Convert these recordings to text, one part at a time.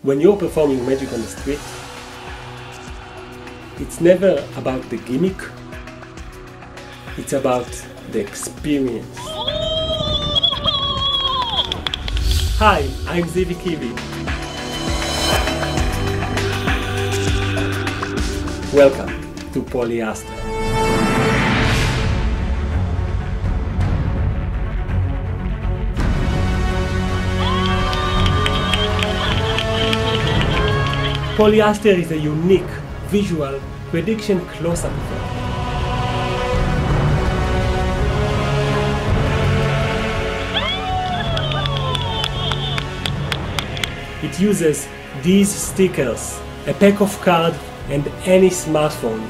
When you're performing magic on the street, it's never about the gimmick, it's about the experience. Hi, I'm Zivi Kivi. Welcome to Polyester. Polyester is a unique visual prediction close-up effect. It uses these stickers, a pack of cards, and any smartphone.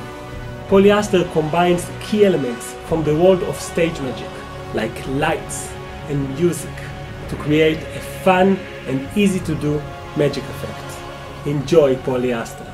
Polyester combines key elements from the world of stage magic, like lights and music, to create a fun and easy-to-do magic effect. Enjoy Polyester.